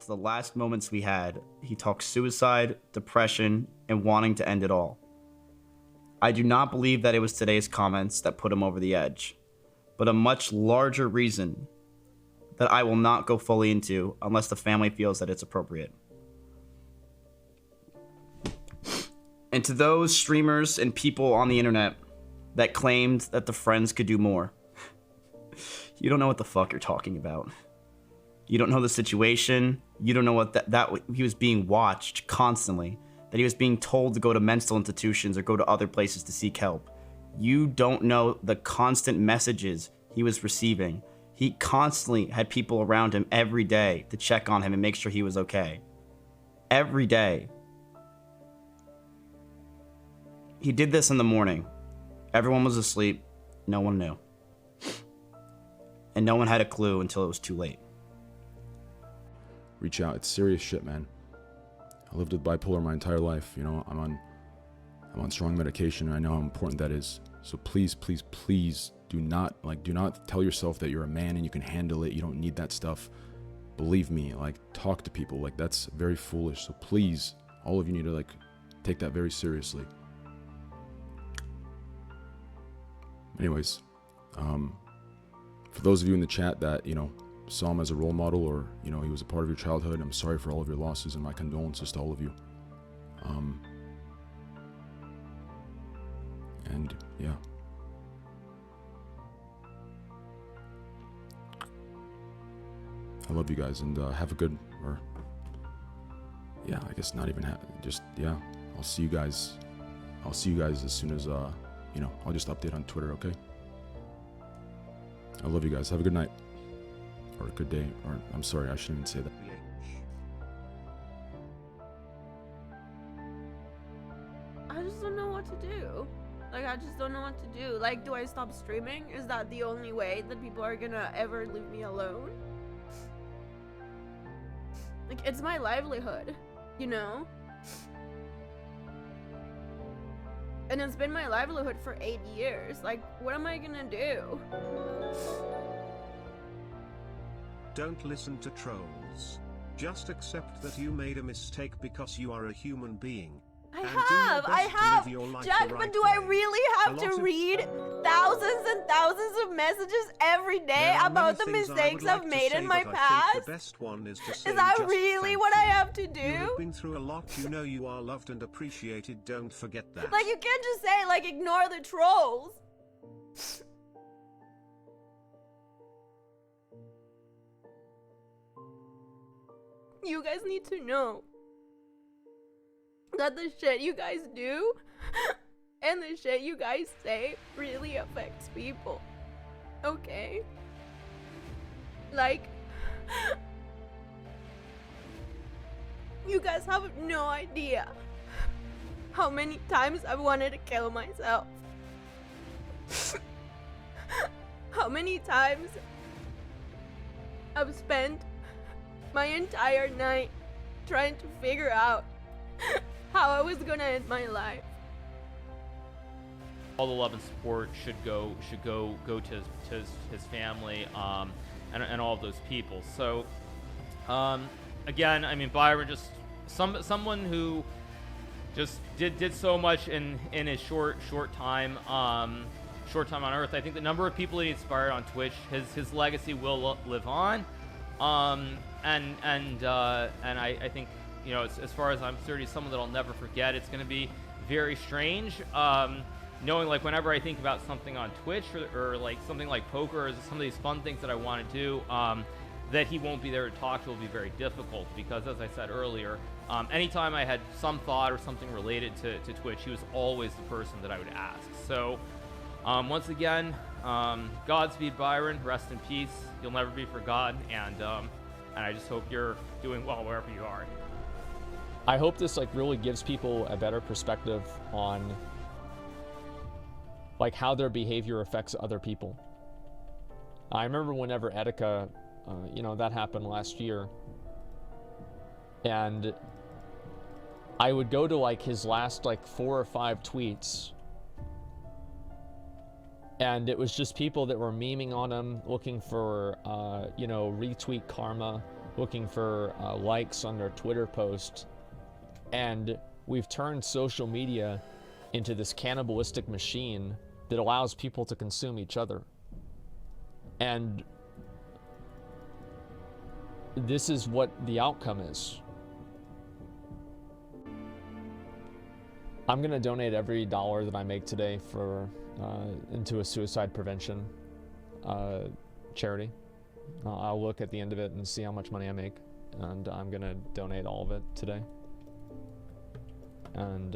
the last moments we had, he talked suicide, depression, and wanting to end it all. I do not believe that it was today's comments that put him over the edge, but a much larger reason that I will not go fully into unless the family feels that it's appropriate. And to those streamers and people on the internet that claimed that the friends could do more, you don't know what the fuck you're talking about. You don't know the situation. You don't know what that he was being watched constantly, that he was being told to go to mental institutions or go to other places to seek help. You don't know the constant messages he was receiving. He constantly had people around him every day to check on him and make sure he was okay. Every day. He did this in the morning. Everyone was asleep. No one knew. And no one had a clue until it was too late. Reach out. It's serious shit, man. I lived with bipolar my entire life. You know, I'm on strong medication, and I know how important that is. So please, please, please do not tell yourself that you're a man and you can handle it. You don't need that stuff. Believe me, talk to people. That's very foolish. So please, all of you need to take that very seriously. Anyways, for those of you in the chat that, saw him as a role model, or, he was a part of your childhood, I'm sorry for all of your losses, and my condolences to all of you. And yeah. I love you guys, and have a good, I guess not even I'll see you guys as soon as, I'll just update on Twitter, okay? I love you guys. Have a good night. Or a good day. Or, I'm sorry, I shouldn't even say that. I just don't know what to do. I just don't know what to do. Do I stop streaming? Is that the only way that people are gonna ever leave me alone? It's my livelihood, And it's been my livelihood for 8 years. What am I gonna do? Don't listen to trolls. Just accept that you made a mistake because you are a human being. I have, Jack, but do I really have to read thousands and thousands of messages every day about the mistakes I've made in my past? The best one is Is that really what I have to do? You have been through a lot. You are loved and appreciated. Don't forget that. You can't just say, ignore the trolls. You guys need to know that the shit you guys do and the shit you guys say really affects people. Okay? You guys have no idea how many times I've wanted to kill myself. How many times I've spent my entire night trying to figure out how I was gonna end my life. All the love and support should go to his family, and all of those people. So, again, I mean, Byron, just someone who just did so much in his short time on Earth. I think the number of people he inspired on Twitch, his legacy will live on. And I think, as far as I'm concerned, he's someone that I'll never forget. It's going to be very strange, knowing whenever I think about something on Twitch or something like poker or some of these fun things that I want to do, that he won't be there to talk to will be very difficult, because as I said earlier, anytime I had some thought or something related to Twitch, he was always the person that I would ask. So once again, Godspeed, Byron. Rest in peace. You'll never be forgotten, and I just hope you're doing well wherever you are. I hope this really gives people a better perspective on how their behavior affects other people. I remember whenever Etika, that happened last year, and I would go to his last 4 or 5 tweets, and it was just people that were memeing on him, looking for retweet karma, looking for likes on their Twitter post, and we've turned social media into this cannibalistic machine that allows people to consume each other. And this is what the outcome is. I'm gonna donate every dollar that I make today for into a suicide prevention charity. I'll look at the end of it and see how much money I make, and I'm gonna donate all of it today. And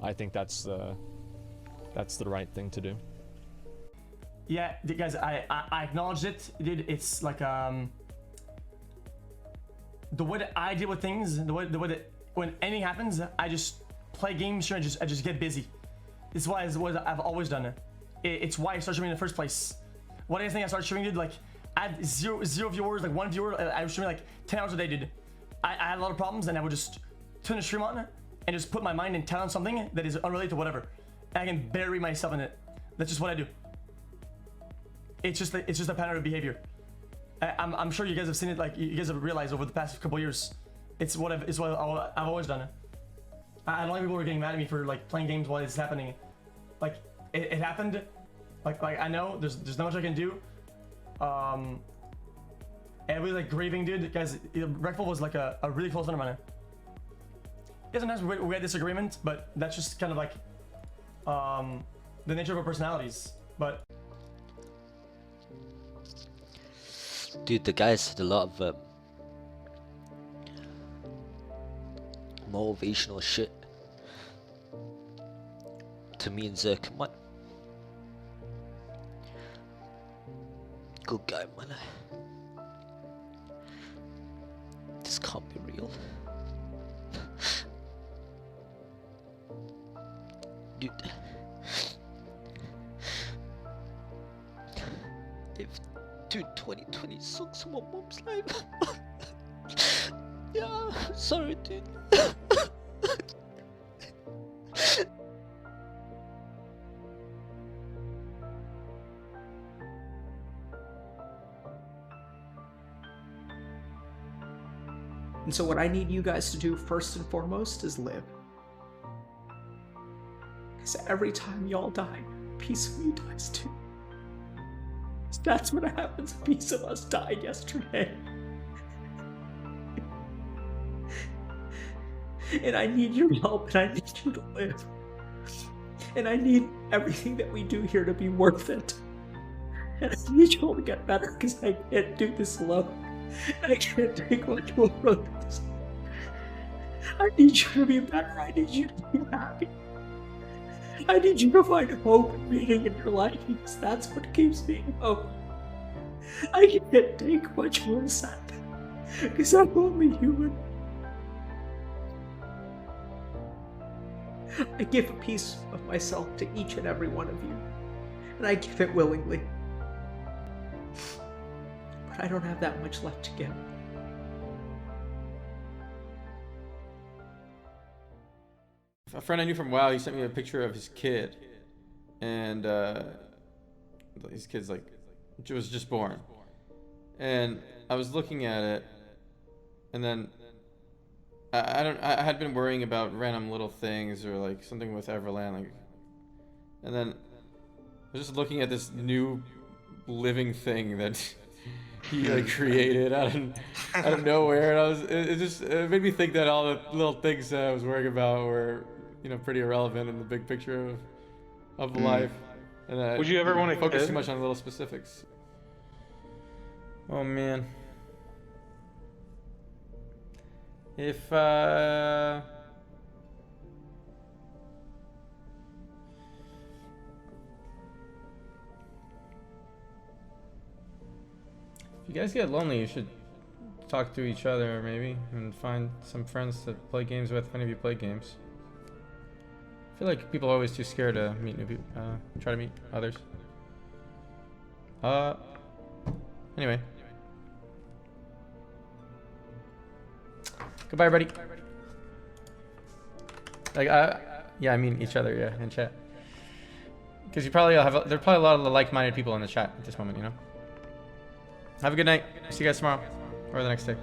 I think that's the right thing to do. Yeah, guys, I acknowledged it, dude. It's like the way that I deal with things, the way that when anything happens, I just play games. I just get busy. This is what I've always done. It's why I started streaming in the first place. What do you think I started streaming, dude? Like, I had zero viewers, like 1 viewer. I was streaming like 10 hours a day, dude. I had a lot of problems, and I would just turn the stream on and just put my mind and talent on something that is unrelated to whatever, and I can bury myself in it. That's just what I do. It's just a pattern of behavior. I'm sure you guys have seen it. Like, you guys have realized over the past couple years, it's what I've always done. I don't like people who are getting mad at me for like playing games while it's happening. Like it happened. Like I know there's not much I can do. And it was like grieving, dude. Guys, Reckful was like a really close friend of mine. Yeah, sometimes we had disagreement, but that's just kind of like the nature of our personalities. But dude, the guys had a lot of motivational shit to me and Zerk. Come on, good guy, man. This can't be real. Dude, if 2020 sucks my mom's life. Yeah, sorry, dude. And so what I need you guys to do first and foremost is live. Because every time y'all die, a piece of you dies too. That's what happens. A piece of us died yesterday. And I need your help, and I need you to live. And I need everything that we do here to be worth it. And I need you all to get better, because I can't do this alone. I can't take much more of this. I need you to be better. I need you to be happy. I need you to find hope and meaning in your life, because that's what keeps me hope. I can't take much more of that, because I'm only human. I give a piece of myself to each and every one of you, and I give it willingly. But I don't have that much left to give. A friend I knew from WoW, he sent me a picture of his kid, and his kid's like, was just born, and I was looking at it, and then I had been worrying about random little things or like something with Everland, like, and then I was just looking at this new living thing that he like created out of nowhere, and it made me think that all the little things that I was worrying about were, you know, pretty irrelevant in the big picture of life. And would you ever want to focus too much on little specifics? Oh man. If you guys get lonely, you should talk to each other maybe and find some friends to play games with if any of you play games. I feel like people are always too scared to meet new people, try to meet others. Anyway. Goodbye, everybody. Like, yeah, I mean each other, yeah, in chat. Because you probably have, there are probably a lot of like-minded people in the chat at this moment, you know? Have a good night. See you guys tomorrow. Or the next day.